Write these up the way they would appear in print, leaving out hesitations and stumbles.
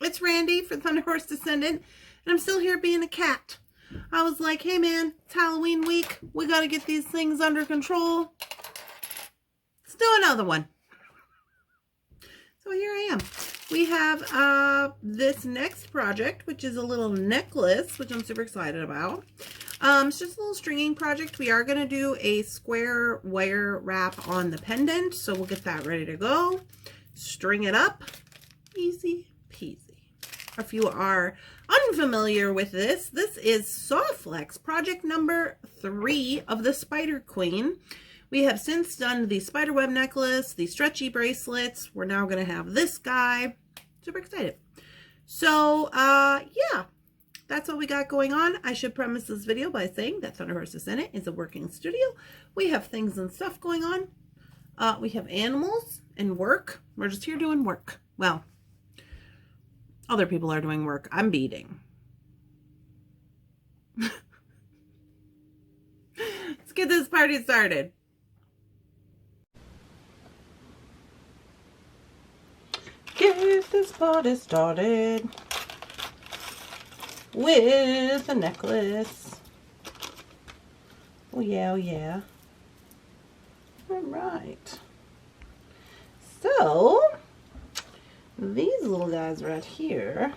It's Randy for Thunderhorse Descendant, and I'm still here being a cat. I was like, hey man, it's Halloween week. We gotta get these things under control. Let's do another one. So here I am. We have this next project, which is a little necklace, which I'm super excited about. It's just a little stringing project. We are going to do a square wire wrap on the pendant, so we'll get that ready to go. String it up. Easy peasy. If you are unfamiliar with this, this is Sawflex project number 3 of the Spider Queen. We have since done the spiderweb necklace, the stretchy bracelets. We're now going to have this guy. Super excited. So, yeah, that's what we got going on. I should premise this video by saying that Thunderhorse Descendant is a working studio. We have things and stuff going on. We have animals and work. We're just here doing work. Well, other people are doing work. I'm beading. Let's get this party started. Get this party started with a necklace. Oh yeah, oh yeah. All right. So these little guys right here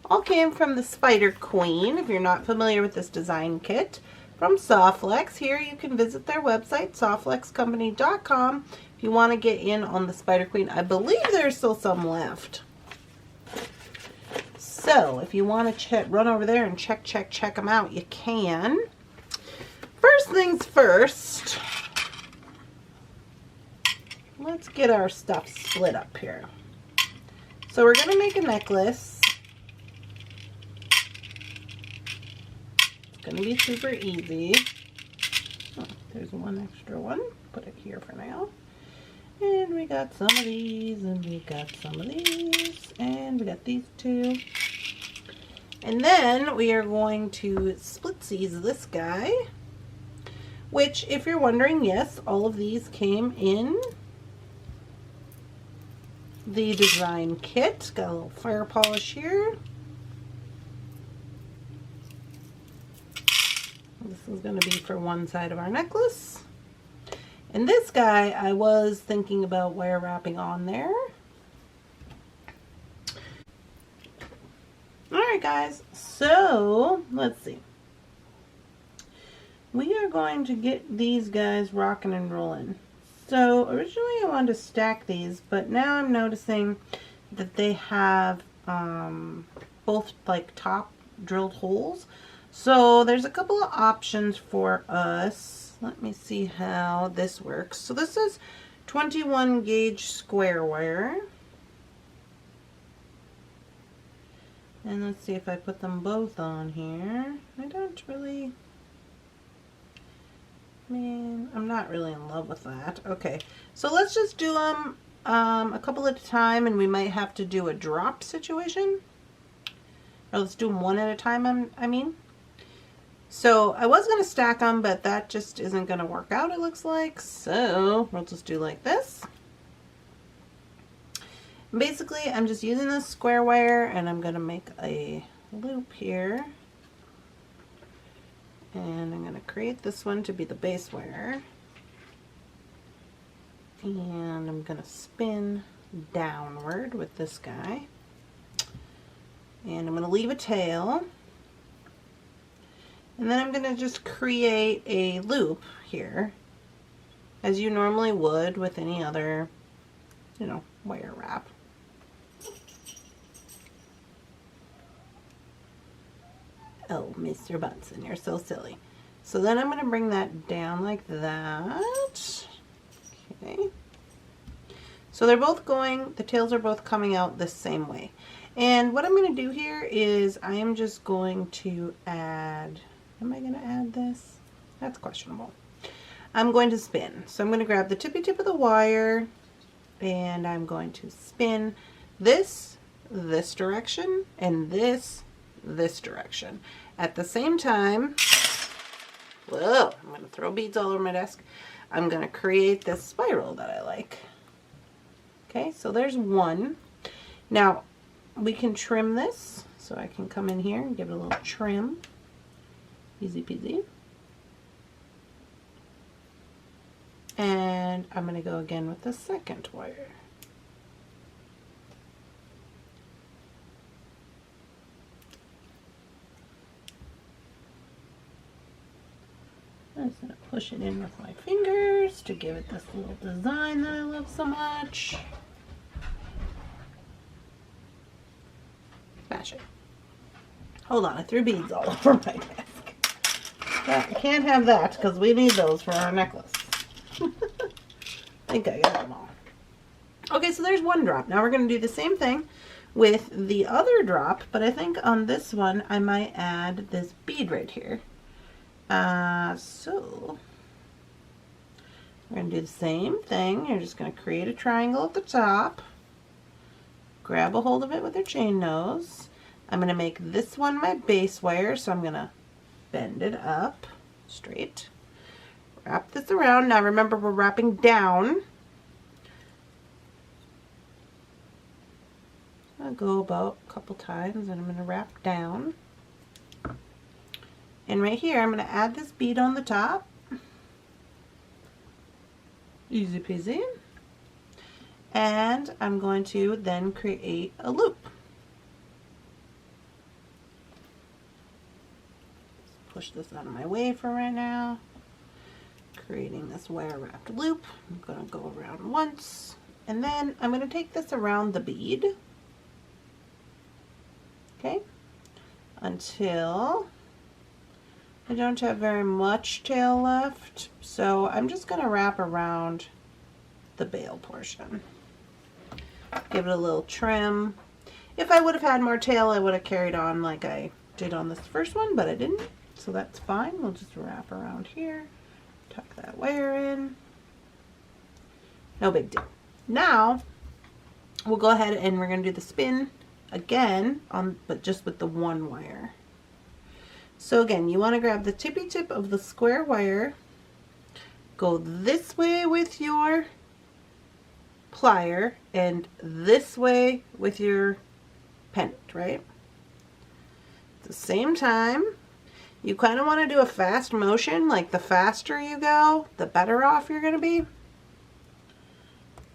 all came from the Spider Queen. If you're not familiar with this design kit from Sawflex, here you can visit their website, sawflexcompany.com, if you want to get in on the Spider Queen. I believe there's still some left. So if you want to run over there and check them out, you can. First things first, let's get our stuff split up here. So we're going to make a necklace. It's going to be super easy. Oh, there's one extra one. Put it here for now. And we got some of these, and we got some of these, and we got these two. And then we are going to splitsies this guy, which, if you're wondering, yes, all of these came in the design kit. Got a little fire polish here. This is going to be for one side of our necklace. And this guy, I was thinking about wire wrapping on there. Alright guys, so let's see. We are going to get these guys rocking and rolling. So originally I wanted to stack these, but now I'm noticing that they have both like top drilled holes. So there's a couple of options for us. Let me see how this works. So this is 21 gauge square wire. And let's see if I put them both on here. I don't really, man, I'm not really in love with that. Okay, so let's just do them a couple at a time, and we might have to do a drop situation. Or let's do them one at a time, I mean. So I was going to stack them, but that just isn't going to work out, it looks like. So we'll just do like this. Basically, I'm just using this square wire, and I'm going to make a loop here. And I'm going to create this one to be the base wire. And I'm going to spin downward with this guy. And I'm going to leave a tail. And then I'm going to just create a loop here, as you normally would with any other, you know, wire wrap. Oh, Mr. Bunsen, you're so silly. So then I'm going to bring that down like that. Okay. So they're both going, the tails are both coming out the same way. And what I'm going to do here is I am just going to add, am I going to add this? That's questionable. I'm going to spin. So I'm going to grab the tippy tip of the wire, and I'm going to spin this direction, and this direction. At the same time, whoa, I'm going to throw beads all over my desk. I'm going to create this spiral that I like. Okay, so there's one. Now, we can trim this. So I can come in here and give it a little trim. Easy peasy. And I'm going to go again with the second wire. I'm just going to push it in with my fingers to give it this little design that I love so much. Smash it. Hold on, I threw beads all over my desk. I can't have that because we need those for our necklace. I think I got them all. Okay, so there's one drop. Now we're going to do the same thing with the other drop, but I think on this one I might add this bead right here. So we're going to do the same thing. You're just going to create a triangle at the top, grab a hold of it with your chain nose. I'm going to make this one my base wire, so I'm going to bend it up straight. Wrap this around. Now remember, we're wrapping down. I'll go about a couple times and I'm going to wrap down. And right here, I'm going to add this bead on the top. Easy peasy. And I'm going to then create a loop. Push this out of my way for right now. Creating this wire wrapped loop. I'm going to go around once. And then I'm going to take this around the bead. Okay. Until I don't have very much tail left, so I'm just going to wrap around the bail portion. Give it a little trim. If I would have had more tail, I would have carried on like I did on this first one, but I didn't, so that's fine. We'll just wrap around here, tuck that wire in. No big deal. Now, we'll go ahead and we're going to do the spin again, but just with the one wire. So again, you want to grab the tippy tip of the square wire, go this way with your plier and this way with your pendant, right? At the same time, you kind of want to do a fast motion, like the faster you go, the better off you're going to be.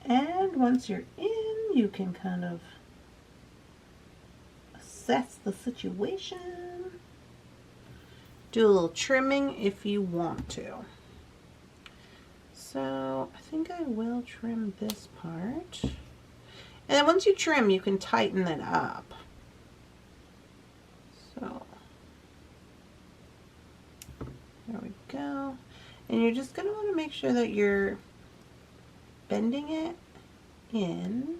And once you're in, you can kind of assess the situation. Do a little trimming if you want to. So I think I will trim this part. And then once you trim, you can tighten it up. So there we go. And you're just going to want to make sure that you're bending it in.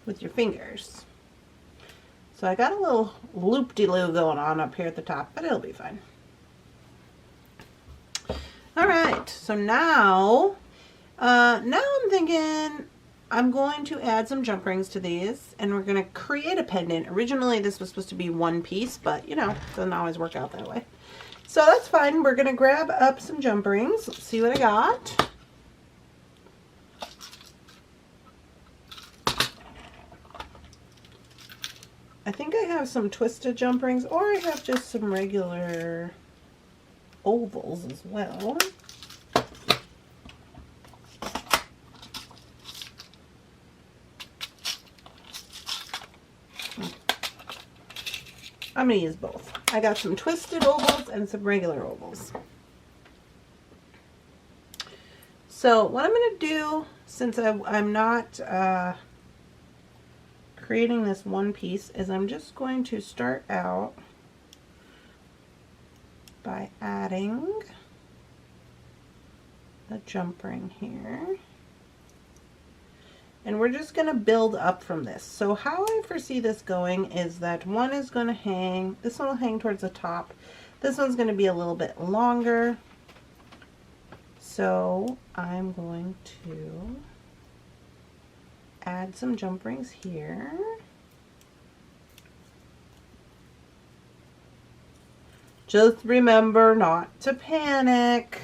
With your fingers. So I got a little loop-de-loo going on up here at the top, but it'll be fine. Alright, so now I'm thinking I'm going to add some jump rings to these, and we're going to create a pendant. Originally this was supposed to be one piece, but you know, it doesn't always work out that way. So that's fine. We're going to grab up some jump rings. Let's see what I got. I think I have some twisted jump rings, or I have just some regular ovals as well. I'm going to use both. I got some twisted ovals and some regular ovals. So what I'm going to do, since I'm not creating this one piece, is I'm just going to start out by adding a jump ring here. And we're just going to build up from this. So how I foresee this going is that one is going to hang, this one will hang towards the top. This one's going to be a little bit longer. So I'm going to add some jump rings here. Just remember not to panic.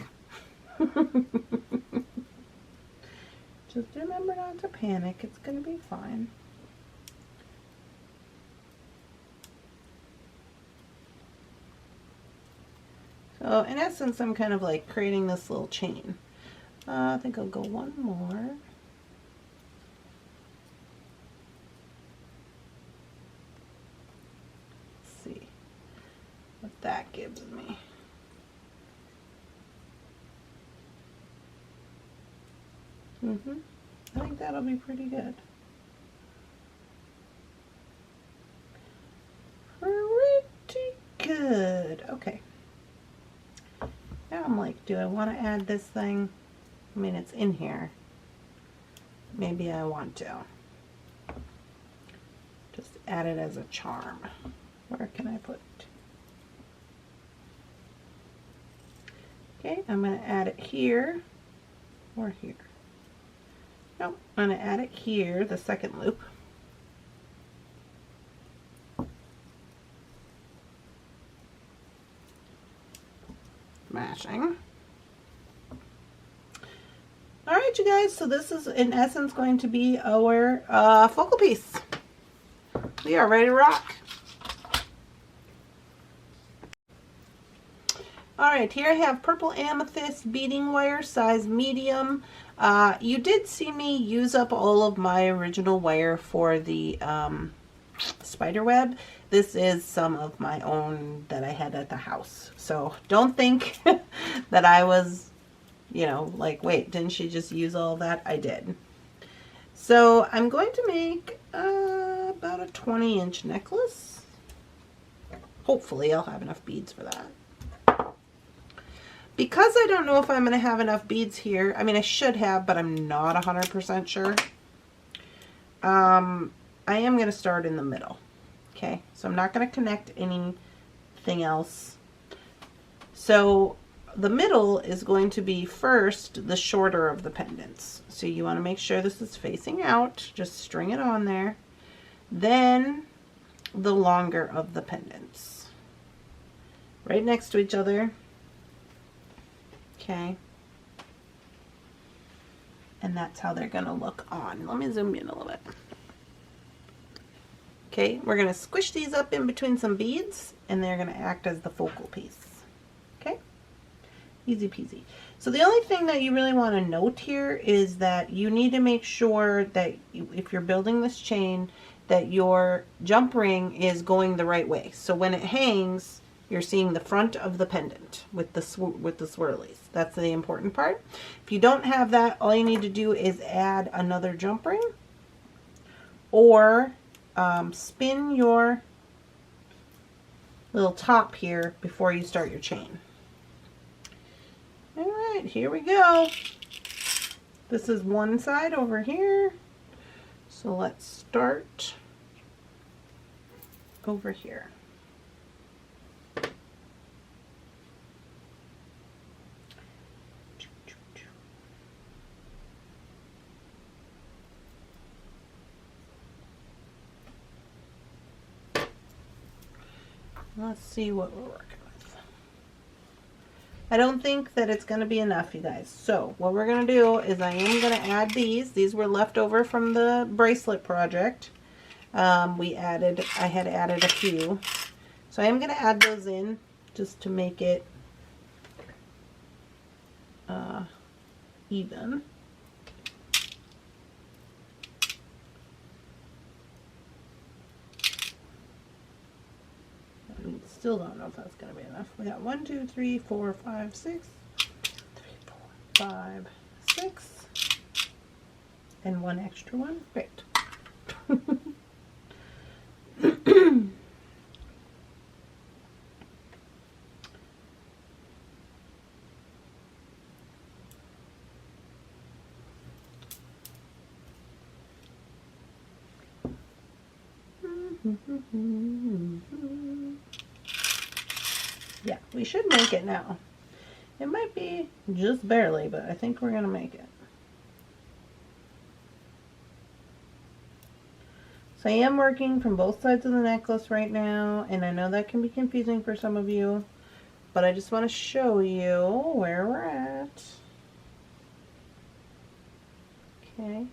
not to panic. It's going to be fine. So in essence, I'm kind of like creating this little chain. I think I'll go one more. Let's see what that gives me. I think that'll be pretty good. Pretty good. Okay. Now I'm like, do I want to add this thing? I mean, it's in here. Maybe I want to. Just add it as a charm. Where can I put it? Okay, I'm going to add it here or here. Nope, I'm going to add it here, the second loop. Smashing. All right, you guys, so this is in essence going to be our focal piece. We are ready to rock. All right, here I have purple amethyst beading wire, size medium. You did see me use up all of my original wire for the spider web. This is some of my own that I had at the house. So don't think that I was, you know, like, wait, didn't she just use all that? I did. So I'm going to make about a 20-inch necklace. Hopefully I'll have enough beads for that. Because I don't know if I'm going to have enough beads here, I mean, I should have, but I'm not 100% sure. I am going to start in the middle. Okay, so I'm not going to connect anything else. So the middle is going to be first the shorter of the pendants. So you want to make sure this is facing out. Just string it on there. Then the longer of the pendants. Right next to each other. Okay. And that's how they're going to look on. Let me zoom in a little bit. Okay, we're going to squish these up in between some beads, and they're going to act as the focal piece. Okay, easy peasy. So the only thing that you really want to note here is that you need to make sure that if you're building this chain, that your jump ring is going the right way. So when it hangs, you're seeing the front of the pendant with the swirlies. That's the important part. If you don't have that, all you need to do is add another jump ring, or spin your little top here before you start your chain. All right, here we go. This is one side over here. So let's start over here. Let's see what we're working with. I don't think that it's going to be enough, you guys. So what we're going to do is I am going to add these. These were left over from the bracelet project. I had added a few. So I am going to add those in just to make it even. Still don't know if that's going to be enough. We got 1, 2, 3, 4, 5, 6, 3, 4, 5, 6, and one extra one. Great. Yeah, we should make it now. It might be just barely, but I think we're going to make it. So I am working from both sides of the necklace right now, and I know that can be confusing for some of you, but I just want to show you where we're at. Okay.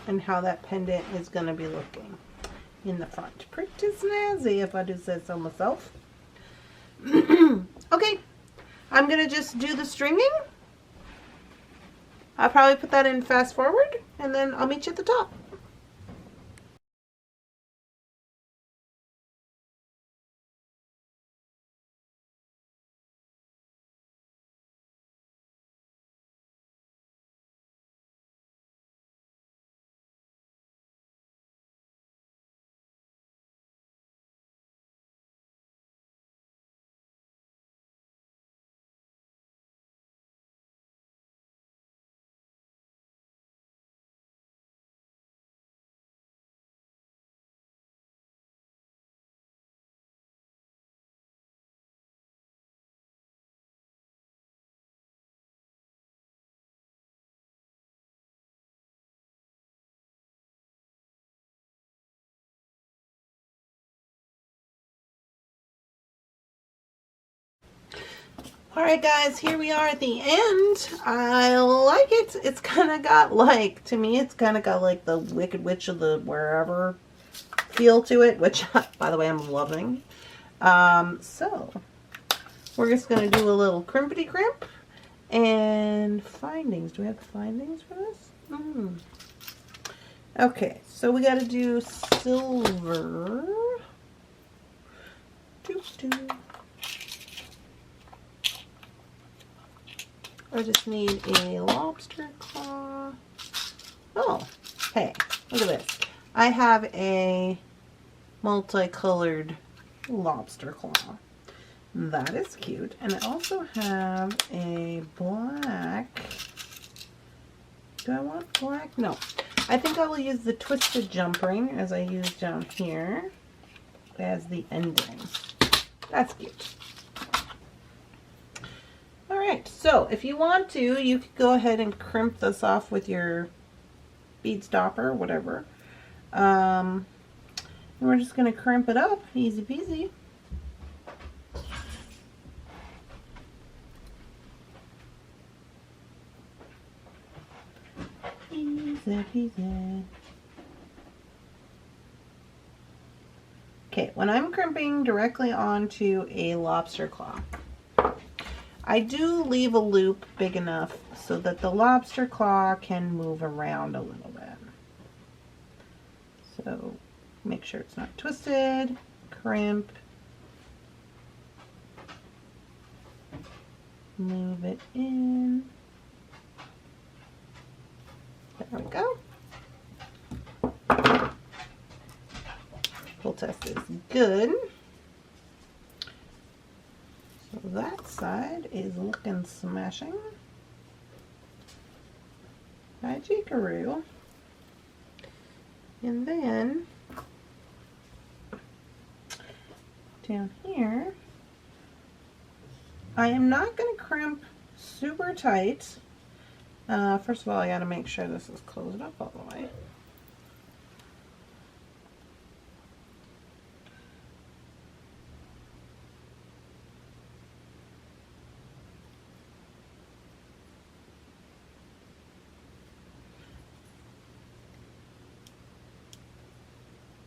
and how that pendant is going to be looking in the front. Pretty snazzy, if I do say so myself. Okay, I'm going to just do the stringing. I'll probably put that in fast forward, and then I'll meet you at the top. Alright guys, here we are at the end. I like it. It's kind of got like, to me, it's kind of got like the Wicked Witch of the wherever feel to it, which, by the way, I'm loving. So, we're just going to do a little crimpity crimp and findings. Do we have findings for this? Okay, so we got to do silver. I just need a lobster claw. Oh, hey, look at this. I have a multicolored lobster claw. That is cute. And I also have a black. Do I want black? No. I think I will use the twisted jump ring as I use down here as the ending. That's cute. Alright, so if you want to, you could go ahead and crimp this off with your bead stopper, whatever. And we're just going to crimp it up, easy peasy. Easy peasy. Okay, when I'm crimping directly onto a lobster claw, I do leave a loop big enough so that the lobster claw can move around a little bit. So make sure it's not twisted, crimp, move it in. There we go. Pull test is good. So that side is looking smashing. Hi, Jikaru. And then down here, I am not going to crimp super tight. First of all, I got to make sure this is closed up all the way.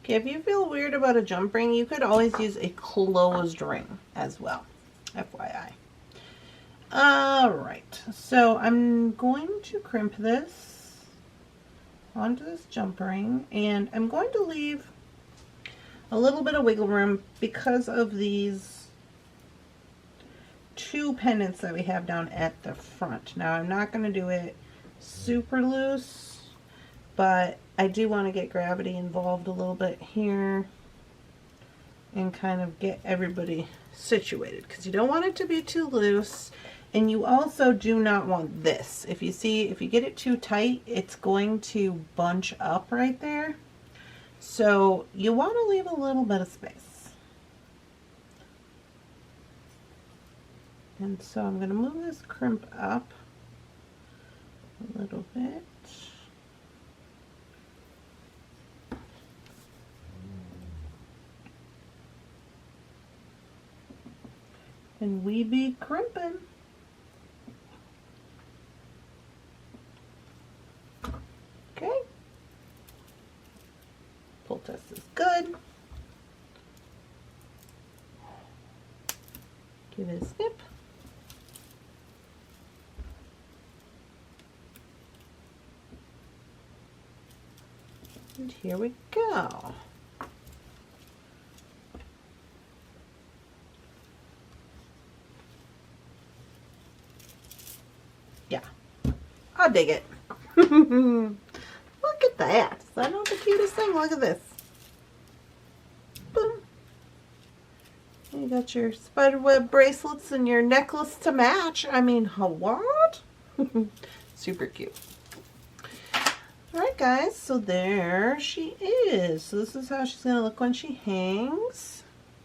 Okay, if you feel weird about a jump ring, you could always use a closed ring as well, FYI. Alright, so I'm going to crimp this onto this jump ring, and I'm going to leave a little bit of wiggle room because of these two pendants that we have down at the front. Now, I'm not going to do it super loose, but I do want to get gravity involved a little bit here and kind of get everybody situated, because you don't want it to be too loose, and you also do not want this. If you see, if you get it too tight, it's going to bunch up right there. So you want to leave a little bit of space. And so I'm going to move this crimp up a little bit. And we be crimping. Okay. test is good. Give it a snip. And here we go. Yeah, I dig it. Look at that. Is that not the cutest thing? Look at this. Boom. You got your spiderweb bracelets and your necklace to match. I mean, what? Super cute. Alright guys, so there she is. So this is how she's going to look when she hangs.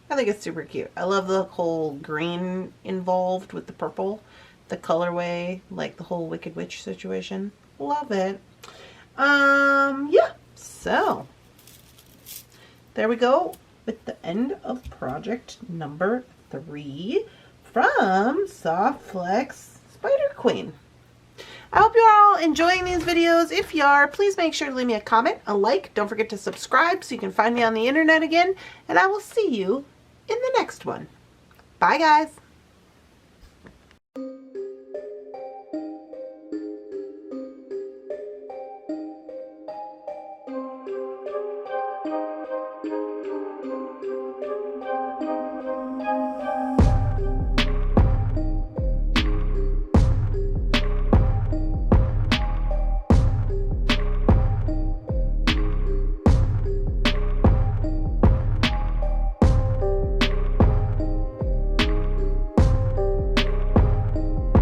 I think it's super cute. I love the whole green involved with the purple. The colorway, like the whole Wicked Witch situation. Love it. Yeah, so there we go with the end of project number 3 from Soft Flex Spider Queen. I hope you're all enjoying these videos. If you are, please make sure to leave me a comment, a like. Don't forget to subscribe so you can find me on the internet again. And I will see you in the next one. Bye, guys.